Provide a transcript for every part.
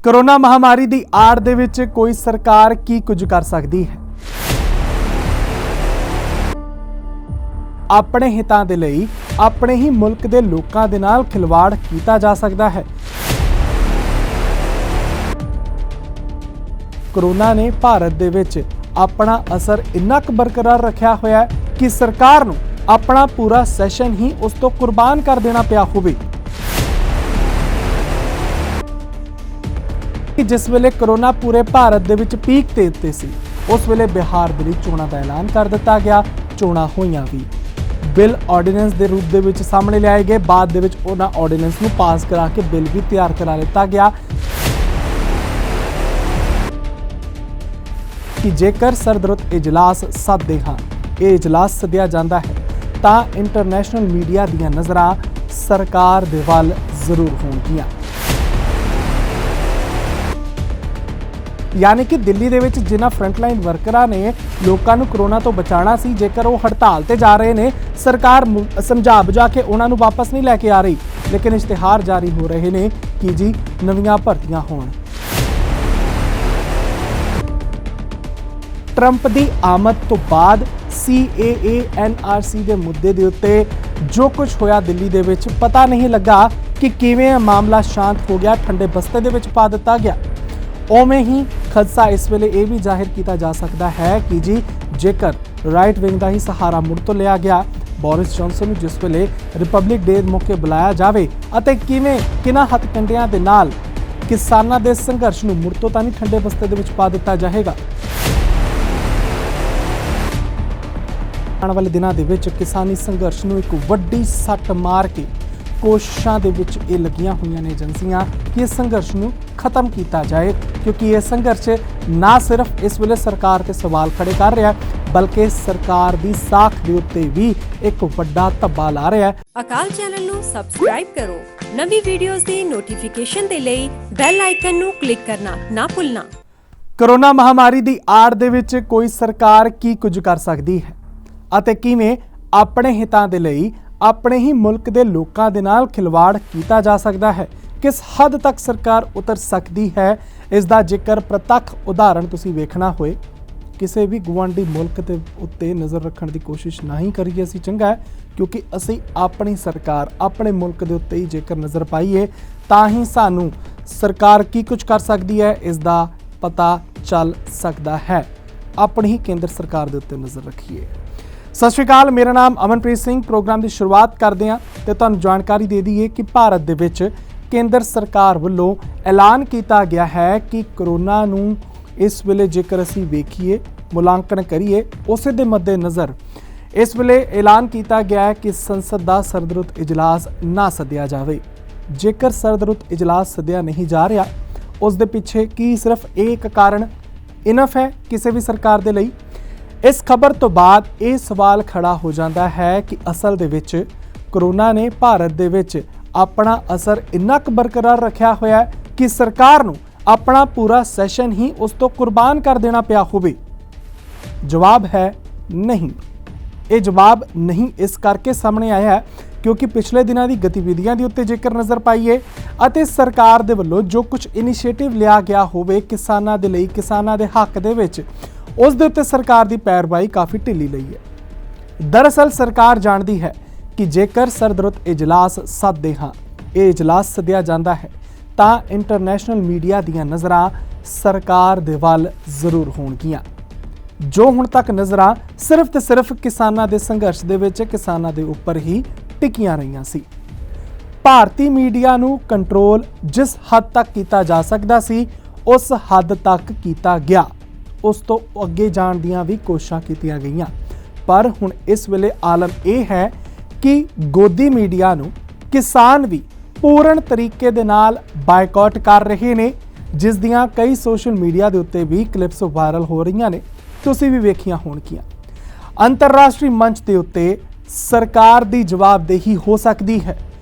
Corona महामारी की आड़ दे विच कोई सरकार की कुछ कर सकती है। अपने हितां दे लई अपने ही मुल्क के लोकां दे नाल खिलवाड़ कीता जा सकता है। कोरोना ने भारत दे विच अपना असर इन्ना क बरकरार रखा होया है कि सरकार नूं अपना पूरा सैशन ही उस तो कुर्बान कर देना पिया होवे। जिस वेले कोरोना पूरे भारत दे विच पीक ते उत्ते सी, उस वेले बिहार दे लई चोणां दा ऐलान कर दिता गया। चोणां होईयां भी, बिल ऑर्डीनेंस के रूप दे विच सामने लियाए गए। बाद दे विच उन्हां ऑर्डीनेंस नूं पास करा के बिल भी तैयार करा लिता गया कि जेकर सरदरुत इजलास सददे हां, ये इजलास सद्दिया जांदा है तां इंटरनेशनल मीडिया दीयां नज़रां सरकार दे वल जरूर होणगीआं। यानी कि दिल्ली दे विच जिन्हां फ्रंटलाइन वर्करां ने लोकां नूं कोरोना तो बचाना सी, जेकर वो हड़ताल ते जा रहे ने, सरकार समझा बुझा के उन्हां नूं वापस नहीं लैके आ रही, लेकिन इश्तिहार जारी हो रहे ने कि जी नवीं भर्तियां होण। ट्रंप दी आमद तो बाद CAA NRC दे मुद्दे दे उत्ते जो कुछ होया दिल्ली दे विच, पता नहीं लगा कि किवें मामला शांत हो गया, ठंडे बस्ते दे विच पा दिता गया। उवें ही खदशा इस वेले ये भी जाहिर किया जा सकता है कि जी जेकर राइट विंग का ही सहारा मुड़ तो लिया गया, बोरिस जॉनसन जिस वेले रिपब्लिक डे मौके बुलाया जाए अते किवें किन्हां हथकंडियां दे नाल किसानां दे संघर्ष नूं मुड़ तो नहीं ठंडे बस्ते दे विच पा दिता जाएगा। आने वाले दिनों के विच किसानी संघर्ष नूं एक वड्डी सट मार के कोशिशां दे विच ये लगियां हुईयां ने एजेंसियां कि इस संघर्ष नूं खत्म किया जाए, क्योंकि यह संघर्ष ना सिर्फ इस वेले सरकार ते सवाल खड़े कर रहा है, बल्कि सरकार दी साख दे उत्ते भी एक वड्डा धब्बा ला रहा है। अकाल चैनल नूं सबसक्राइब करो, नवी वीडियोस दी नोटिफिकेशन दे लई बैल आइकन नूं क्लिक करना ना भुलना। कोरोना महामारी दी आड़ दे विच कोई सरकार की कुछ कर सकती है अते किवें अपने हितां दे लई अपने ही मुल्क के लोकां दे नाल खिलवाड़ कीता जा सकता है, किस हद तक सरकार उतर सकती है, इसका जिक्र प्रत्यक्ष उदाहरण तुसीं वेखना होए किसी भी गुआंढी मुल्क के उत्ते नज़र रखने की कोशिश नहीं करिए असीं चंगा है, क्योंकि असीं अपनी सरकार अपने मुल्क के उत्ते ही जेकर नज़र पाईए तां ही सानूं सरकार की कुछ कर सकती है इसका पता चल सकता है। अपनी ही केंद्र सरकार के उत्ते नज़र रखिए। सत श्री अकाल, मेरा नाम अमनप्रीत सिंह। प्रोग्राम की शुरुआत करते हैं तो तुहानूं जानकारी दे दईए कि भारत दे विच केंद्र सरकार वालों ऐलान किया गया है कि कोरोना नूं इस वेले जेकर असीं वेखीए मुलांकन करिए उस दे मद्देनज़र इस वेले ऐलान किया गया है कि संसद का सरदरुत इजलास ना सद्दिया जाए। जेकर सरदरुत इजलास सद्दिया नहीं जा रहा, उस दे पिछे की सिर्फ एक कारण इनफ है किसी भी सरकार दे लई। इस खबर तो बाद ये सवाल खड़ा हो जाता है कि असल दे विच कोरोना ने भारत दे विच अपना असर इन्ना क बरकरार रखा होया है कि सरकार नूं अपना पूरा सैशन ही उस तो कुर्बान कर देना पिया होवे। जवाब है नहीं। ये जवाब नहीं इस करके सामने आया है क्योंकि पिछले दिनों की गतिविधियां के उत्ते जेकर नज़र पाईए अते सरकार दे वल्लों जो कुछ इनिशिएटिव लिया गया होवे किसानां दे लई, किसानां दे हक दे विच, उस दे उत्ते सरकार की पैरवाई काफ़ी ढिली लई है। दरअसल सरकार जानती है कि जेकर सरदरुत इजलास सददे हां, ये इजलास सद्दिया जांदा है तां इंटरनेशनल मीडिया दीयां नज़रां सरकार दे वल जरूर होणगीआं। जो हुण तक नज़रां सिर्फ ते सिर्फ किसानां दे संघर्ष दे विच किसानां दे उपर ही टिकियां रहियां सी। भारती मीडिया नूं कंट्रोल जिस हद तक किया जा सकता सी उस हद तक किया गया, उस तो अगे जाण दीयां भी कोशिशां कीतियां गईयां, पर हुण इस वेले आलम यह है कि गोदी मीडिया नूं किसान भी पूर्ण तरीके दे नाल बायकॉट कर रहे ने, जिस दियां कई सोशल मीडिया दे उत्ते भी क्लिप्स वायरल हो रही ने, तुसीं भी वेखियां होणगीआं। अंतरराष्ट्रीय मंच के उत्ते सरकार की जवाबदेही हो सकती है,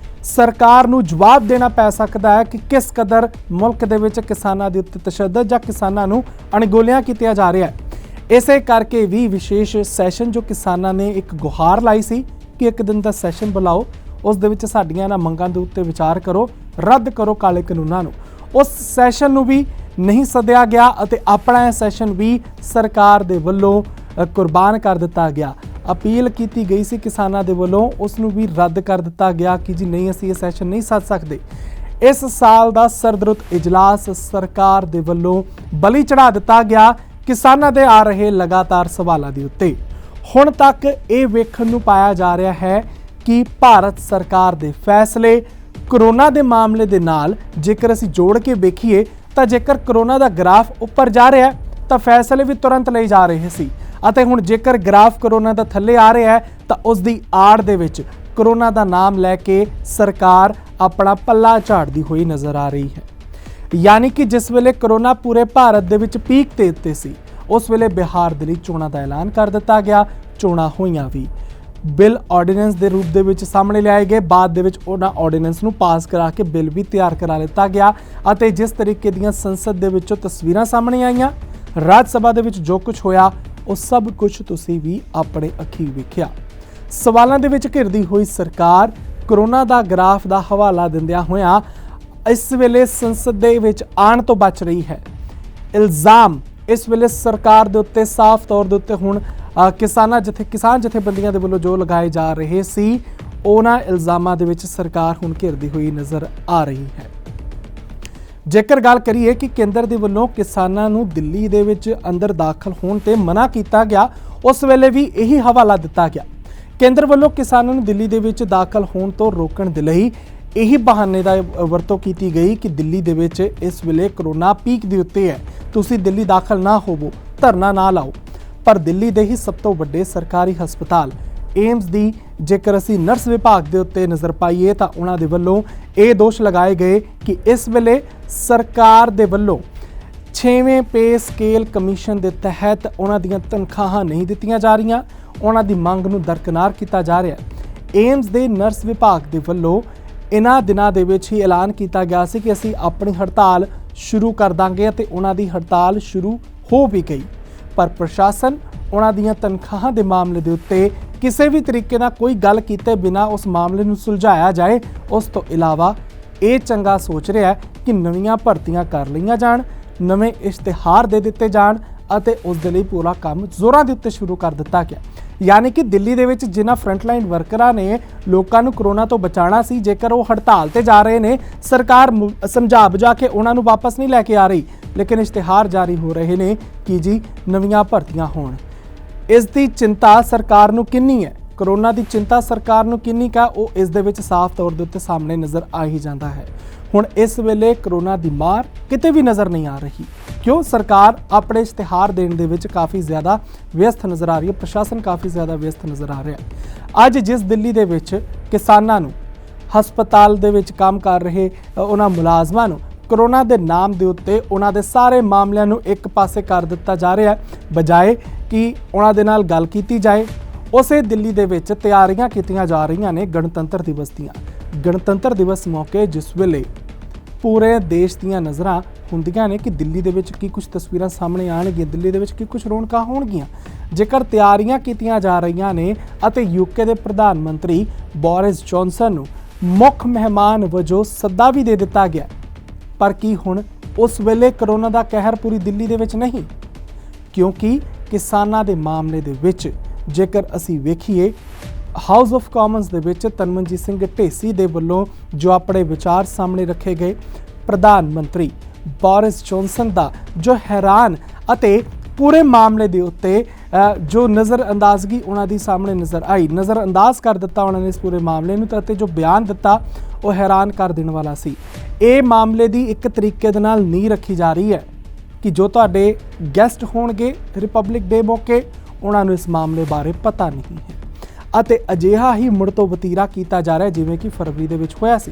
सरकार नूं जवाब देना पै सकता है कि किस कदर मुल्क दे विच किसानां दे उत्ते तशद्दद जां किसानां नूं अणगौलियां कीतिया जा रहा है। इसे करके भी विशेष सैशन जो किसानां ने एक गुहार लाई सी कि एक दिन का सैशन बुलाओ, उस दे विच साडीआं इन्हां मंगां दे उत्ते विचार करो, रद्द करो काले कानूनां नूं, ਉਸ ਸੈਸ਼ਨ ਨੂੰ ਵੀ ਨਹੀਂ ਸੱਦਿਆ ਗਿਆ ਅਤੇ ਆਪਣਾ ਇਹ ਸੈਸ਼ਨ ਵੀ ਸਰਕਾਰ ਦੇ ਵੱਲੋਂ ਕੁਰਬਾਨ ਕਰ ਦਿੱਤਾ ਗਿਆ। ਅਪੀਲ ਕੀਤੀ ਗਈ ਸੀ ਕਿਸਾਨਾਂ ਦੇ ਵੱਲੋਂ, ਉਸ ਨੂੰ ਵੀ ਰੱਦ ਕਰ ਦਿੱਤਾ ਗਿਆ ਕਿ ਜੀ ਨਹੀਂ, ਅਸੀਂ ਇਹ ਸੈਸ਼ਨ ਨਹੀਂ ਸੱਦ ਸਕਦੇ। ਇਸ ਸਾਲ ਦਾ ਸਰਦਰੁੱਤ ਇਜਲਾਸ ਸਰਕਾਰ ਦੇ ਵੱਲੋਂ ਬਲੀ ਚੜਾ ਦਿੱਤਾ ਗਿਆ ਕਿਸਾਨਾਂ ਦੇ ਆ ਰਹੇ ਲਗਾਤਾਰ ਸਵਾਲਾਂ ਦੇ ਉੱਤੇ। ਹੁਣ ਤੱਕ ਇਹ ਵੇਖਣ ਨੂੰ ਪਾਇਆ ਜਾ ਰਿਹਾ ਹੈ ਕਿ ਭਾਰਤ ਸਰਕਾਰ ਦੇ ਫੈਸਲੇ ਕਰੋਨਾ ਦੇ ਮਾਮਲੇ ਦੇ ਨਾਲ ਜੇਕਰ ਅਸੀਂ ਜੋੜ ਕੇ ਵੇਖੀਏ ਤਾਂ ਜੇਕਰ ਕਰੋਨਾ ਦਾ ਗ੍ਰਾਫ ਉੱਪਰ ਜਾ ਰਿਹਾ ਤਾਂ ਫੈਸਲੇ ਵੀ ਤੁਰੰਤ ਲਏ ਜਾ ਰਹੇ ਸੀ, ਅਤੇ ਹੁਣ ਜੇਕਰ ਗ੍ਰਾਫ ਕਰੋਨਾ ਦਾ ਥੱਲੇ ਆ ਰਿਹਾ ਹੈ ਤਾਂ ਉਸ ਦੀ ਆੜ ਦੇ ਵਿੱਚ ਕਰੋਨਾ ਦਾ ਨਾਮ ਲੈ ਕੇ ਸਰਕਾਰ ਆਪਣਾ ਪੱਲਾ ਝਾੜਦੀ ਹੋਈ ਨਜ਼ਰ ਆ ਰਹੀ ਹੈ। ਯਾਨੀ ਕਿ ਜਿਸ ਵੇਲੇ ਕਰੋਨਾ ਪੂਰੇ ਭਾਰਤ ਦੇ ਵਿੱਚ ਪੀਕ ਤੇ ਉੱਤੇ ਸੀ, ਉਸ ਵੇਲੇ ਬਿਹਾਰ ਦੇ ਲਈ ਚੋਣਾਂ ਦਾ ਐਲਾਨ ਕਰ ਦਿੱਤਾ ਗਿਆ। ਚੋਣਾਂ ਹੋਈਆਂ ਵੀ, ਬਿੱਲ ਆਰਡੀਨੈਂਸ ਦੇ ਰੂਪ ਦੇ ਵਿੱਚ ਸਾਹਮਣੇ ਲਿਆਏ ਗਏ। ਬਾਅਦ ਦੇ ਵਿੱਚ ਉਹਨਾਂ ਆਰਡੀਨੈਂਸ ਨੂੰ ਪਾਸ ਕਰਾ ਕੇ ਬਿੱਲ ਵੀ ਤਿਆਰ ਕਰਾ ਲਿੱਤਾ ਗਿਆ, ਅਤੇ ਜਿਸ ਤਰੀਕੇ ਦੀਆਂ ਸੰਸਦ ਦੇ ਵਿੱਚੋਂ ਤਸਵੀਰਾਂ ਸਾਹਮਣੇ ਆਈਆਂ, ਰਾਜ ਸਭਾ ਦੇ ਵਿੱਚ ਜੋ ਕੁਝ ਹੋਇਆ, ਉਹ ਸਭ ਕੁਝ ਤੁਸੀਂ ਵੀ ਆਪਣੇ ਅੱਖੀਂ ਵੇਖਿਆ। ਸਵਾਲਾਂ ਦੇ ਵਿੱਚ ਘਿਰਦੀ ਹੋਈ ਸਰਕਾਰ ਕਰੋਨਾ ਦਾ ਗ੍ਰਾਫ ਦਾ ਹਵਾਲਾ ਦਿੰਦਿਆਂ ਹੋਇਆਂ ਇਸ ਵੇਲੇ ਸੰਸਦ ਦੇ ਵਿੱਚ ਆਉਣ ਤੋਂ ਬਚ ਰਹੀ ਹੈ। ਇਲਜ਼ਾਮ ਇਸ ਵੇਲੇ ਸਰਕਾਰ ਦੇ ਉੱਤੇ ਸਾਫ਼ ਤੌਰ ਦੇ ਉੱਤੇ ਹੁਣ ਕਿਸਾਨ ਜਥੇਬੰਦੀਆਂ ਦੇ ਵੱਲੋਂ ਜੋ ਲਗਾਏ ਜਾ ਰਹੇ ਸੀ, ਉਹਨਾਂ ਇਲਜ਼ਾਮਾਂ ਦੇ ਵਿੱਚ ਸਰਕਾਰ ਹੁਣ ਘਿਰਦੀ ਹੋਈ ਨਜ਼ਰ ਆ ਰਹੀ ਹੈ। ਜੇਕਰ ਗੱਲ ਕਰੀਏ ਕਿ ਕੇਂਦਰ ਦੇ ਵੱਲੋਂ ਕਿਸਾਨਾਂ ਨੂੰ ਦਿੱਲੀ ਦੇ ਵਿੱਚ ਅੰਦਰ ਦਾਖਲ ਹੋਣ ਤੇ ਮਨਾ ਕੀਤਾ ਗਿਆ, ਉਸ ਵੇਲੇ ਵੀ ਇਹੀ ਹਵਾਲਾ ਦਿੱਤਾ ਗਿਆ। ਕੇਂਦਰ ਵੱਲੋਂ ਕਿਸਾਨਾਂ ਨੂੰ ਦਿੱਲੀ ਦੇ ਵਿੱਚ ਦਾਖਲ ਹੋਣ ਤੋਂ ਰੋਕਣ ਦੇ ਲਈ ਇਹੀ ਬਹਾਨੇ ਦਾ ਵਰਤੋਂ ਕੀਤੀ ਗਈ ਕਿ ਦਿੱਲੀ ਦੇ ਵਿੱਚ ਇਸ ਵੇਲੇ ਕਰੋਨਾ ਪੀਕ ਦੇ ਉੱਤੇ ਹੈ, ਤੁਸੀਂ ਦਿੱਲੀ ਦਾਖਲ ਨਾ ਹੋਵੋ, ਧਰਨਾ ਨਾ ਲਾਓ। ਪਰ ਦਿੱਲੀ ਦੇ ਹੀ ਸਭ ਤੋਂ ਵੱਡੇ ਸਰਕਾਰੀ ਹਸਪਤਾਲ ਏਮਸ ਦੀ ਜੇਕਰ ਅਸੀਂ ਨਰਸ ਵਿਭਾਗ ਦੇ ਉੱਤੇ ਨਜ਼ਰ ਪਾਈਏ ਤਾਂ ਉਹਨਾਂ ਦੇ ਵੱਲੋਂ ਇਹ ਦੋਸ਼ ਲਗਾਏ ਗਏ ਕਿ ਇਸ ਵੇਲੇ ਸਰਕਾਰ ਦੇ ਵੱਲੋਂ 6ਵੇਂ ਪੇ ਸਕੇਲ ਕਮਿਸ਼ਨ ਦੇ ਤਹਿਤ ਉਹਨਾਂ ਦੀਆਂ ਤਨਖਾਹਾਂ ਨਹੀਂ ਦਿੱਤੀਆਂ ਜਾ ਰਹੀਆਂ, ਉਹਨਾਂ ਦੀ ਮੰਗ ਨੂੰ ਦਰਕਿਨਾਰ ਕੀਤਾ ਜਾ ਰਿਹਾ ਹੈ। ਏਮਸ ਦੇ ਨਰਸ ਵਿਭਾਗ ਦੇ ਵੱਲੋਂ ਇਹਨਾਂ ਦਿਨਾਂ ਦੇ ਵਿੱਚ ਹੀ ਐਲਾਨ ਕੀਤਾ ਗਿਆ ਸੀ ਕਿ ਅਸੀਂ ਆਪਣੀ ਹੜਤਾਲ ਸ਼ੁਰੂ ਕਰ ਦਾਂਗੇ, ਅਤੇ ਉਹਨਾਂ ਦੀ ਹੜਤਾਲ ਸ਼ੁਰੂ ਹੋ ਵੀ ਗਈ। ਪਰ ਪ੍ਰਸ਼ਾਸਨ ਉਹਨਾਂ ਦੀਆਂ ਤਨਖਾਹਾਂ ਦੇ ਮਾਮਲੇ ਦੇ ਉੱਤੇ ਕਿਸੇ ਵੀ ਤਰੀਕੇ ਨਾਲ ਕੋਈ ਗੱਲ ਕੀਤੇ ਬਿਨਾਂ ਉਸ ਮਾਮਲੇ ਨੂੰ ਸੁਲਝਾਇਆ ਜਾਏ, ਉਸ ਤੋਂ ਇਲਾਵਾ ਇਹ ਚੰਗਾ ਸੋਚ ਰਿਹਾ ਹੈ ਕਿ ਨਵੀਆਂ ਭਰਤੀਆਂ ਕਰ ਲਈਆਂ ਜਾਣ, ਨਵੇਂ ਇਸ਼ਤਿਹਾਰ ਦੇ ਦਿੱਤੇ ਜਾਣ, ਅਤੇ ਉਸ ਦੇ ਲਈ ਪੂਰਾ ਕੰਮ ਜ਼ੋਰਾਂ ਦੇ ਉੱਤੇ ਸ਼ੁਰੂ ਕਰ ਦਿੱਤਾ ਗਿਆ। ਯਾਨੀ ਕਿ ਦਿੱਲੀ ਦੇ ਵਿੱਚ ਜਿਨ੍ਹਾਂ ਫਰੰਟਲਾਈਨ ਵਰਕਰਾਂ ਨੇ ਲੋਕਾਂ ਨੂੰ ਕਰੋਨਾ ਤੋਂ ਬਚਾਉਣਾ ਸੀ, ਜੇਕਰ ਉਹ ਹੜਤਾਲ ਤੇ ਜਾ ਰਹੇ ਨੇ, ਸਰਕਾਰ ਸਮਝਾ ਬੁਝਾ ਕੇ ਉਹਨਾਂ ਨੂੰ ਵਾਪਸ ਨਹੀਂ ਲੈ ਕੇ ਆ ਰਹੀ, ਲੇਕਿਨ ਇਸ਼ਤਿਹਾਰ ਜਾਰੀ ਹੋ ਰਹੇ ਨੇ ਕਿ ਜੀ ਨਵੀਆਂ ਭਰਤੀਆਂ ਹੋਣ। ਇਸ ਦੀ ਚਿੰਤਾ ਸਰਕਾਰ ਨੂੰ ਕਿੰਨੀ ਹੈ, ਕਰੋਨਾ ਦੀ ਚਿੰਤਾ ਸਰਕਾਰ ਨੂੰ ਕਿੰਨੀ ਕਾ, ਉਹ ਇਸ ਦੇ ਵਿੱਚ ਸਾਫ਼ ਤੌਰ ਦੇ ਉੱਤੇ ਸਾਹਮਣੇ ਨਜ਼ਰ ਆ ਹੀ ਜਾਂਦਾ ਹੈ। ਹੁਣ ਇਸ ਵੇਲੇ ਕਰੋਨਾ ਦੀ ਮਾਰ ਕਿਤੇ ਵੀ ਨਜ਼ਰ ਨਹੀਂ ਆ ਰਹੀ, ਕਿਉਂ ਸਰਕਾਰ ਆਪਣੇ ਇਸ਼ਤਿਹਾਰ ਦੇਣ ਦੇ ਵਿੱਚ ਕਾਫੀ ਜ਼ਿਆਦਾ ਵਿਅਸਤ ਨਜ਼ਰ ਆ ਰਹੀ ਹੈ, ਪ੍ਰਸ਼ਾਸਨ ਕਾਫੀ ਜ਼ਿਆਦਾ ਵਿਅਸਤ ਨਜ਼ਰ ਆ ਰਿਹਾ ਹੈ। ਅੱਜ ਜਿਸ ਦਿੱਲੀ ਦੇ ਵਿੱਚ ਕਿਸਾਨਾਂ ਨੂੰ, ਹਸਪਤਾਲ ਦੇ ਵਿੱਚ ਕੰਮ ਕਰ ਰਹੇ ਉਹਨਾਂ ਮੁਲਾਜ਼ਮਾਂ ਨੂੰ ਕਰੋਨਾ ਦੇ ਨਾਮ ਦੇ ਉੱਤੇ ਉਹਨਾਂ ਦੇ ਸਾਰੇ ਮਾਮਲਿਆਂ ਨੂੰ ਇੱਕ ਪਾਸੇ ਕਰ ਦਿੱਤਾ ਜਾ ਰਿਹਾ ਹੈ, ਬਜਾਏ ਕਿ ਉਹਨਾਂ ਦੇ ਨਾਲ ਗੱਲ ਕੀਤੀ ਜਾਏ, ਉਸੇ ਦਿੱਲੀ ਦੇ ਵਿੱਚ ਤਿਆਰੀਆਂ ਕੀਤੀਆਂ ਜਾ ਰਹੀਆਂ ਨੇ ਗਣਤੰਤਰ ਦਿਵਸ ਦੀਆਂ। ਗਣਤੰਤਰ ਦਿਵਸ ਮੌਕੇ ਜਿਸ ਵੇਲੇ ਪੂਰੇ ਦੇਸ਼ ਦੀਆਂ ਨਜ਼ਰਾਂ ਹੁੰਦੀਆਂ ਨੇ ਕਿ ਦਿੱਲੀ ਦੇ ਵਿੱਚ ਕੀ ਕੁਝ ਤਸਵੀਰਾਂ ਸਾਹਮਣੇ ਆਉਣਗੀਆਂ, ਦਿੱਲੀ ਦੇ ਵਿੱਚ ਕੀ ਕੁਝ ਰੌਣਕਾਂ ਹੋਣਗੀਆਂ, ਜੇਕਰ ਤਿਆਰੀਆਂ ਕੀਤੀਆਂ ਜਾ ਰਹੀਆਂ ਨੇ ਅਤੇ ਯੂਕੇ ਦੇ ਪ੍ਰਧਾਨ ਮੰਤਰੀ ਬੋਰਿਸ ਜੌਨਸਨ ਨੂੰ ਮੁੱਖ ਮਹਿਮਾਨ ਵਜੋਂ ਸੱਦਾ ਵੀ ਦੇ ਦਿੱਤਾ ਗਿਆ, ਪਰ ਕੀ ਹੁਣ ਉਸ ਵੇਲੇ ਕਰੋਨਾ ਦਾ ਕਹਿਰ ਪੂਰੀ ਦਿੱਲੀ ਦੇ ਵਿੱਚ ਨਹੀਂ? ਕਿਉਂਕਿ ਕਿਸਾਨਾਂ ਦੇ ਮਾਮਲੇ ਦੇ ਵਿੱਚ ਜੇਕਰ ਅਸੀਂ ਵੇਖੀਏ, ਹਾਊਸ ਆਫ ਕਾਮਨਸ ਦੇ ਵਿੱਚ ਤਨਮਨਜੀਤ ਸਿੰਘ ਢੇਸੀ ਦੇ ਵੱਲੋਂ ਜੋ ਆਪਣੇ ਵਿਚਾਰ ਸਾਹਮਣੇ ਰੱਖੇ ਗਏ, ਪ੍ਰਧਾਨ ਮੰਤਰੀ ਬੋਰਿਸ ਜੌਨਸਨ ਦਾ ਜੋ ਹੈਰਾਨ ਅਤੇ ਪੂਰੇ ਮਾਮਲੇ ਦੇ ਉੱਤੇ ਜੋ ਨਜ਼ਰਅੰਦਾਜ਼ਗੀ ਉਹਨਾਂ ਦੀ ਸਾਹਮਣੇ ਨਜ਼ਰ ਆਈ, ਨਜ਼ਰਅੰਦਾਜ਼ ਕਰ ਦਿੱਤਾ ਉਹਨਾਂ ਨੇ ਇਸ ਪੂਰੇ ਮਾਮਲੇ ਨੂੰ, ਅਤੇ ਜੋ ਬਿਆਨ ਦਿੱਤਾ ਉਹ ਹੈਰਾਨ ਕਰ ਦੇਣ ਵਾਲਾ ਸੀ। ਇਹ ਮਾਮਲੇ ਦੀ ਇੱਕ ਤਰੀਕੇ ਦੇ ਨਾਲ ਨੀਂਹ ਰੱਖੀ ਜਾ ਰਹੀ ਹੈ ਕਿ ਜੋ ਤੁਹਾਡੇ ਗੈਸਟ ਹੋਣਗੇ ਰਿਪਬਲਿਕ ਡੇ ਮੌਕੇ, ਉਹਨਾਂ ਨੂੰ ਇਸ ਮਾਮਲੇ ਬਾਰੇ ਪਤਾ ਨਹੀਂ ਹੈ, ਅਤੇ ਅਜਿਹਾ ਹੀ ਮੁੜ ਤੋਂ ਵਤੀਰਾ ਕੀਤਾ ਜਾ ਰਿਹਾ ਜਿਵੇਂ ਕਿ ਫਰਵਰੀ ਦੇ ਵਿੱਚ ਹੋਇਆ ਸੀ।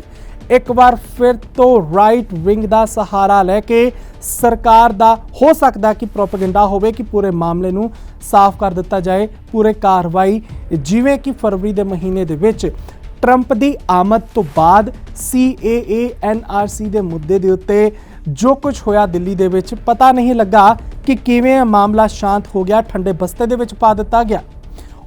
ਇੱਕ ਵਾਰ ਫਿਰ ਤੋਂ ਰਾਈਟ ਵਿੰਗ ਦਾ ਸਹਾਰਾ ਲੈ ਕੇ ਸਰਕਾਰ ਦਾ ਹੋ ਸਕਦਾ ਕਿ ਪ੍ਰੋਪੇਗੈਂਡਾ ਹੋਵੇ ਕਿ ਪੂਰੇ ਮਾਮਲੇ ਨੂੰ ਸਾਫ਼ ਕਰ ਦਿੱਤਾ ਜਾਏ, ਪੂਰੇ ਕਾਰਵਾਈ ਜਿਵੇਂ ਕਿ ਫਰਵਰੀ ਦੇ ਮਹੀਨੇ ਦੇ ਵਿੱਚ ਟਰੰਪ ਦੀ ਆਮਦ ਤੋਂ ਬਾਅਦ CAA NRC ਦੇ ਮੁੱਦੇ ਦੇ ਉੱਤੇ ਜੋ ਕੁਝ ਹੋਇਆ ਦਿੱਲੀ ਦੇ ਵਿੱਚ, ਪਤਾ ਨਹੀਂ ਲੱਗਾ ਕਿ ਕਿਵੇਂ ਮਾਮਲਾ ਸ਼ਾਂਤ ਹੋ ਗਿਆ, ਠੰਡੇ ਬਸਤੇ ਦੇ ਵਿੱਚ ਪਾ ਦਿੱਤਾ ਗਿਆ।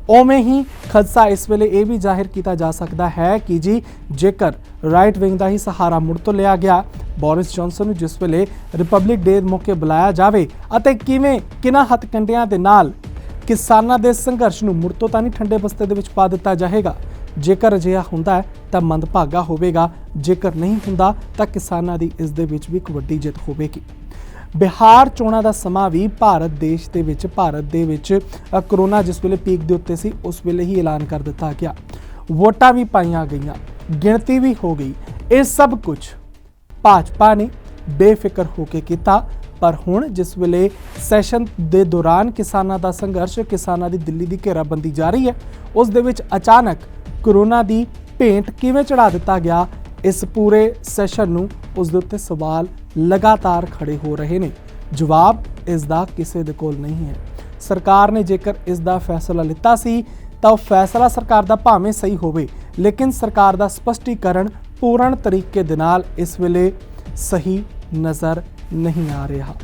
ਉਵੇਂ ਹੀ ਖਦਸ਼ਾ ਇਸ ਵੇਲੇ ਇਹ ਵੀ ਜ਼ਾਹਿਰ ਕੀਤਾ ਜਾ ਸਕਦਾ ਹੈ ਕਿ ਜੀ ਜੇਕਰ ਰਾਈਟ ਵਿੰਗ ਦਾ ਹੀ ਸਹਾਰਾ ਮੁੜ ਤੋਂ ਲਿਆ ਗਿਆ, ਬੋਰਿਸ ਜੌਨਸਨ ਨੂੰ ਜਿਸ ਵੇਲੇ ਰਿਪਬਲਿਕ ਡੇ ਮੌਕੇ ਬੁਲਾਇਆ ਜਾਵੇ ਅਤੇ ਕਿਹਨਾਂ ਹੱਥਕੰਡਿਆਂ ਦੇ ਨਾਲ ਕਿਸਾਨਾਂ ਦੇ ਸੰਘਰਸ਼ ਨੂੰ ਮੁੜ ਤੋਂ ਤਾਂ ਨਹੀਂ ਠੰਡੇ ਬਸਤੇ ਦੇ ਵਿੱਚ ਪਾ ਦਿੱਤਾ ਜਾਏਗਾ। ਜੇਕਰ ਅਜਿਹਾ ਹੁੰਦਾ ਹੈ ਤਾਂ ਮੰਦਭਾਗਾ ਹੋਵੇਗਾ, ਜੇਕਰ ਨਹੀਂ ਹੁੰਦਾ ਤਾਂ ਕਿਸਾਨਾਂ ਦੀ ਇਸ ਦੇ ਵਿੱਚ ਵੀ ਇੱਕ ਵੱਡੀ ਜਿੱਤ ਹੋਵੇਗੀ। ਬਿਹਾਰ ਚੋਣਾਂ ਦਾ ਸਮਾਂ ਵੀ ਭਾਰਤ ਦੇ ਵਿੱਚ ਕਰੋਨਾ ਜਿਸ ਵੇਲੇ ਪੀਕ ਦੇ ਉੱਤੇ ਸੀ ਉਸ ਵੇਲੇ ਹੀ ਐਲਾਨ ਕਰ ਦਿੱਤਾ ਗਿਆ। ਵੋਟਾਂ ਵੀ ਪਾਈਆਂ ਗਈਆਂ, ਗਿਣਤੀ ਵੀ ਹੋ ਗਈ। ਇਹ ਸਭ ਕੁਝ ਭਾਜਪਾ ਨੇ ਬੇਫਿਕਰ ਹੋ ਕੇ ਕੀਤਾ। ਪਰ ਹੁਣ ਜਿਸ ਵੇਲੇ ਸੈਸ਼ਨ ਦੇ ਦੌਰਾਨ ਕਿਸਾਨਾਂ ਦਾ ਸੰਘਰਸ਼, ਕਿਸਾਨਾਂ ਦੀ ਦਿੱਲੀ ਦੀ ਘੇਰਾਬੰਦੀ ਜਾਰੀ ਹੈ, ਉਸ ਦੇ ਵਿੱਚ ਅਚਾਨਕ ਕਰੋਨਾ ਦੀ ਭੇਂਟ ਕਿਵੇਂ ਚੜਾ ਦਿੱਤਾ ਗਿਆ, ਇਸ ਪੂਰੇ ਸੈਸ਼ਨ ਨੂੰ ਉਸ ਦੇ ਉੱਤੇ ਸਵਾਲ ਲਗਾਤਾਰ ਖੜੇ ਹੋ ਰਹੇ ਨੇ। ਜਵਾਬ ਇਸ ਦਾ ਕਿਸੇ ਦੇ ਕੋਲ ਨਹੀਂ ਹੈ। ਸਰਕਾਰ ਨੇ ਜੇਕਰ ਇਸ ਦਾ ਫੈਸਲਾ ਲਿੱਤਾ ਸੀ ਤਾਂ ਉਹ ਫੈਸਲਾ ਸਰਕਾਰ ਦਾ ਭਾਵੇਂ ਸਹੀ ਹੋਵੇ, ਲੇਕਿਨ ਸਰਕਾਰ ਦਾ ਸਪਸ਼ਟੀਕਰਨ ਪੂਰਨ ਤਰੀਕੇ ਦੇ ਨਾਲ ਇਸ ਵੇਲੇ ਸਹੀ ਨਜ਼ਰ ਨਹੀਂ ਆ ਰਿਹਾ।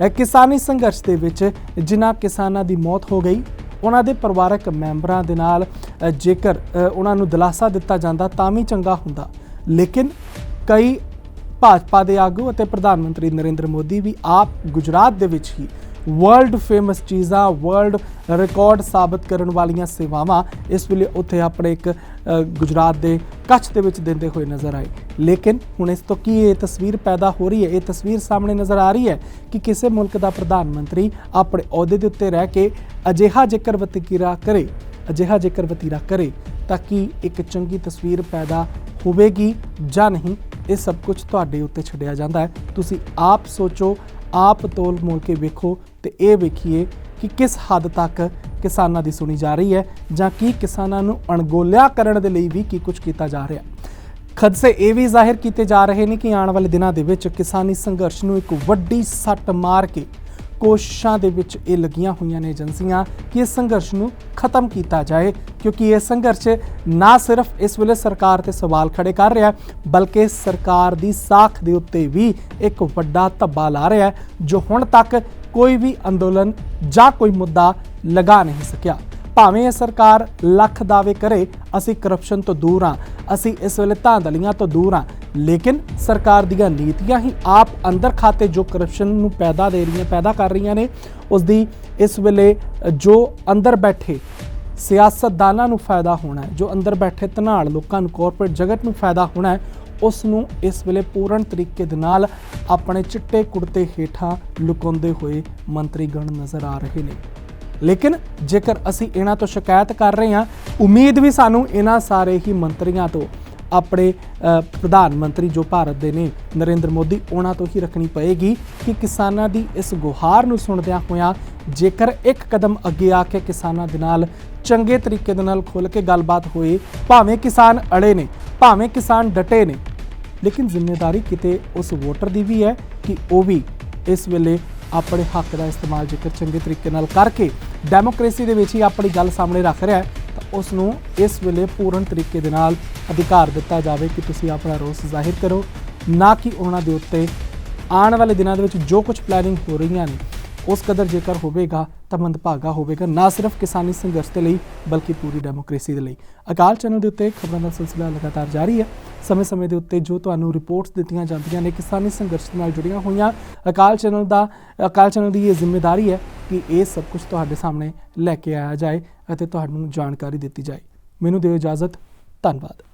ਇਹ ਕਿਸਾਨੀ ਸੰਘਰਸ਼ ਦੇ ਵਿੱਚ ਜਿਨ੍ਹਾਂ ਕਿਸਾਨਾਂ ਦੀ ਮੌਤ ਹੋ ਗਈ, ਉਹਨਾਂ ਦੇ ਪਰਿਵਾਰਕ ਮੈਂਬਰਾਂ ਦੇ ਨਾਲ ਜੇਕਰ ਉਹਨਾਂ ਨੂੰ ਦਿਲਾਸਾ ਦਿੱਤਾ ਜਾਂਦਾ ਤਾਂ ਵੀ ਚੰਗਾ ਹੁੰਦਾ, ਲੇਕਿਨ ਕਈ ਭਾਜਪਾ ਦੇ ਆਗੂ ਅਤੇ ਪ੍ਰਧਾਨ ਮੰਤਰੀ ਨਰਿੰਦਰ ਮੋਦੀ ਵੀ ਆਪ ਗੁਜਰਾਤ ਦੇ ਵਿੱਚ ਹੀ ਵਰਲਡ ਫੇਮਸ ਚੀਜ਼ਾਂ, ਵਰਲਡ ਰਿਕਾਰਡ ਸਾਬਤ ਕਰਨ ਵਾਲੀਆਂ ਸੇਵਾਵਾਂ ਇਸ ਵੇਲੇ ਉੱਥੇ ਆਪਣੇ ਇੱਕ ਗੁਜਰਾਤ ਦੇ ਕੱਛ ਦੇ ਵਿੱਚ ਦਿੰਦੇ ਹੋਏ ਨਜ਼ਰ ਆਏ। ਲੇਕਿਨ ਹੁਣ ਇਸ ਤੋਂ ਕੀ ਇਹ ਤਸਵੀਰ ਪੈਦਾ ਹੋ ਰਹੀ ਹੈ, ਇਹ ਤਸਵੀਰ ਸਾਹਮਣੇ ਨਜ਼ਰ ਆ ਰਹੀ ਹੈ ਕਿ ਕਿਸੇ ਮੁਲਕ ਦਾ ਪ੍ਰਧਾਨ ਮੰਤਰੀ ਆਪਣੇ ਅਹੁਦੇ ਦੇ ਉੱਤੇ ਰਹਿ ਕੇ ਅਜਿਹਾ ਜੇਕਰ ਵਤੀਰਾ ਕਰੇ ਤਾਂ ਕੀ ਇੱਕ ਚੰਗੀ ਤਸਵੀਰ ਪੈਦਾ ਹੋਵੇਗੀ ਜਾਂ ਨਹੀਂ, ਇਹ ਸਭ ਕੁਝ ਤੁਹਾਡੇ ਉੱਤੇ ਛੱਡਿਆ ਜਾਂਦਾ ਹੈ। ਤੁਸੀਂ ਆਪ ਸੋਚੋ, ਆਪ ਤੋਲ ਮੋਲ ਕੇ ਵੇਖੋ ਤੇ ਇਹ ਵੇਖੀਏ ਕਿ ਕਿਸ ਹੱਦ ਤੱਕ ਕਿਸਾਨਾਂ ਦੀ ਸੁਣੀ ਜਾ ਰਹੀ ਹੈ ਜਾਂ ਕੀ ਕਿਸਾਨਾਂ ਨੂੰ ਅਣਗੌਲਿਆ ਕਰਨ ਦੇ ਲਈ ਵੀ ਕੀ ਕੁਝ ਕੀਤਾ ਜਾ ਰਿਹਾ। ਖਦਸ਼ੇ ਇਹ ਵੀ ਜ਼ਾਹਿਰ ਕੀਤੇ ਜਾ ਰਹੇ ਨੇ ਕਿ ਆਉਣ ਵਾਲੇ ਦਿਨਾਂ ਦੇ ਵਿੱਚ ਕਿਸਾਨੀ ਸੰਘਰਸ਼ ਨੂੰ ਇੱਕ ਵੱਡੀ ਸੱਟ ਮਾਰ ਕੇ ਕੋਸ਼ਿਸ਼ਾਂ ਦੇ ਵਿੱਚ ਇਹ ਲੱਗੀਆਂ ਹੋਈਆਂ ਨੇ ਏਜੰਸੀਆਂ ਕਿ ਇਸ ਸੰਘਰਸ਼ ਨੂੰ ਖਤਮ ਕੀਤਾ ਜਾਏ, ਕਿਉਂਕਿ ਇਹ ਸੰਘਰਸ਼ ਨਾ ਸਿਰਫ ਇਸ ਵੇਲੇ ਸਰਕਾਰ ਤੇ ਸਵਾਲ ਖੜੇ ਕਰ ਰਿਹਾ, ਬਲਕਿ ਸਰਕਾਰ ਦੀ ਸਾਖ ਦੇ ਉੱਤੇ ਵੀ ਇੱਕ ਵੱਡਾ ਧੱਬਾ ਲਾ ਰਿਹਾ ਜੋ ਹੁਣ ਤੱਕ ਕੋਈ ਵੀ ਅੰਦੋਲਨ ਜਾਂ ਕੋਈ ਮੁੱਦਾ ਲਗਾ ਨਹੀਂ ਸਕਿਆ। ਭਾਵੇਂ ਇਹ ਸਰਕਾਰ ਲੱਖ ਦਾਅਵੇ ਕਰੇ ਅਸੀਂ ਕਰਪਸ਼ਨ ਤੋਂ ਦੂਰ ਹਾਂ, ਅਸੀਂ ਇਸ ਵੇਲੇ ਧਾਂਦਲੀਆਂ ਤੋਂ ਦੂਰ ਹਾਂ, ਲੇਕਿਨ ਸਰਕਾਰ ਦੀਆਂ ਨੀਤੀਆਂ ਹੀ ਆਪ ਅੰਦਰ ਖਾਤੇ ਜੋ ਕਰਪਸ਼ਨ ਨੂੰ ਪੈਦਾ ਕਰ ਰਹੀਆਂ ਨੇ, ਉਸ ਦੀ ਇਸ ਵੇਲੇ ਜੋ ਅੰਦਰ ਬੈਠੇ ਸਿਆਸਤਦਾਨਾਂ ਨੂੰ ਫਾਇਦਾ ਹੋਣਾ ਹੈ, ਜੋ ਅੰਦਰ ਬੈਠੇ ਧਨਾੜ ਲੋਕਾਂ ਨੂੰ, ਕਾਰਪੋਰੇਟ ਜਗਤ ਨੂੰ ਫਾਇਦਾ ਹੋਣਾ ਹੈ, ਉਸ ਨੂੰ ਇਸ ਵੇਲੇ ਪੂਰਨ ਤਰੀਕੇ ਦੇ ਨਾਲ ਆਪਣੇ ਚਿੱਟੇ ਕੁੜਤੇ ਹੇਠਾਂ ਲੁਕਾਉਂਦੇ ਹੋਏ ਮੰਤਰੀਗਣ ਨਜ਼ਰ ਆ ਰਹੇ ਨੇ। ਲੇਕਿਨ ਜੇਕਰ ਅਸੀਂ ਇਹਨਾਂ ਤੋਂ ਸ਼ਿਕਾਇਤ ਕਰ ਰਹੇ ਹਾਂ, ਉਮੀਦ ਵੀ ਸਾਨੂੰ ਇਹਨਾਂ ਸਾਰੇ ਹੀ ਮੰਤਰੀਆਂ ਤੋਂ, ਆਪਣੇ ਪ੍ਰਧਾਨ ਮੰਤਰੀ ਜੋ ਭਾਰਤ ਦੇ ਨੇ ਨਰਿੰਦਰ ਮੋਦੀ, ਉਹਨਾਂ ਤੋਂ ਹੀ ਰੱਖਣੀ ਪਏਗੀ ਕਿ ਕਿਸਾਨਾਂ ਦੀ ਇਸ ਗੁਹਾਰ ਨੂੰ ਸੁਣਦਿਆਂ ਹੋਇਆਂ ਜੇਕਰ ਇੱਕ ਕਦਮ ਅੱਗੇ ਆ ਕੇ ਕਿਸਾਨਾਂ ਦੇ ਨਾਲ ਚੰਗੇ ਤਰੀਕੇ ਦੇ ਨਾਲ ਖੁੱਲ੍ਹ ਕੇ ਗੱਲਬਾਤ ਹੋਏ, ਭਾਵੇਂ ਕਿਸਾਨ ਅੜੇ ਨੇ, ਭਾਵੇਂ ਕਿਸਾਨ ਡਟੇ ਨੇ, ਲੇਕਿਨ ਜ਼ਿੰਮੇਵਾਰੀ ਕਿਤੇ ਉਸ ਵੋਟਰ ਦੀ ਵੀ ਹੈ ਕਿ ਉਹ ਵੀ ਇਸ ਵੇਲੇ ਆਪਣੇ ਹੱਕ ਦਾ ਇਸਤੇਮਾਲ ਜੇਕਰ ਚੰਗੇ ਤਰੀਕੇ ਨਾਲ ਕਰਕੇ ਡੈਮੋਕ੍ਰੇਸੀ ਦੇ ਵਿੱਚ ਹੀ ਆਪਣੀ ਗੱਲ ਸਾਹਮਣੇ ਰੱਖ ਰਿਹਾ ਹੈ ਤਾਂ ਉਸ ਨੂੰ ਇਸ ਵੇਲੇ ਪੂਰਨ ਤਰੀਕੇ ਦੇ ਨਾਲ ਅਧਿਕਾਰ ਦਿੱਤਾ ਜਾਵੇ ਕਿ ਤੁਸੀਂ ਆਪਣਾ ਰੋਸ ਜ਼ਾਹਿਰ ਕਰੋ, ਨਾ ਕਿ ਉਹਨਾਂ ਦੇ ਉੱਤੇ ਆਉਣ ਵਾਲੇ ਦਿਨਾਂ ਦੇ ਵਿੱਚ ਜੋ ਕੁਝ ਪਲੈਨਿੰਗ ਹੋ ਰਹੀਆਂ ਨੇ ਉਸ ਕਦਰ ਜੇਕਰ ਹੋਵੇਗਾ ਤਾਂ ਮੰਦਭਾਗਾ ਹੋਵੇਗਾ, ਨਾ ਸਿਰਫ ਕਿਸਾਨੀ ਸੰਘਰਸ਼ ਦੇ ਲਈ ਬਲਕਿ ਪੂਰੀ ਡੈਮੋਕ੍ਰੇਸੀ ਦੇ ਲਈ। ਅਕਾਲ ਚੈਨਲ ਦੇ ਉੱਤੇ ਖਬਰਾਂ ਦਾ ਸਿਲਸਿਲਾ ਲਗਾਤਾਰ ਜਾਰੀ ਹੈ। ਸਮੇਂ-ਸਮੇਂ ਦੇ ਉੱਤੇ ਜੋ ਤੁਹਾਨੂੰ ਰਿਪੋਰਟਸ ਦਿੱਤੀਆਂ ਜਾਂਦੀਆਂ ਨੇ ਕਿਸਾਨੀ ਸੰਘਰਸ਼ ਨਾਲ ਜੁੜੀਆਂ ਹੋਈਆਂ, ਅਕਾਲ ਚੈਨਲ ਦੀ ਇਹ ਜ਼ਿੰਮੇਵਾਰੀ ਹੈ ਕਿ ਇਹ ਸਭ ਕੁਝ ਤੁਹਾਡੇ ਸਾਹਮਣੇ ਲੈ ਕੇ ਆਇਆ ਜਾਏ ਅਤੇ ਤੁਹਾਨੂੰ ਜਾਣਕਾਰੀ ਦਿੱਤੀ ਜਾਏ। ਮੈਨੂੰ ਦਿਓ ਇਜਾਜ਼ਤ, ਧੰਨਵਾਦ।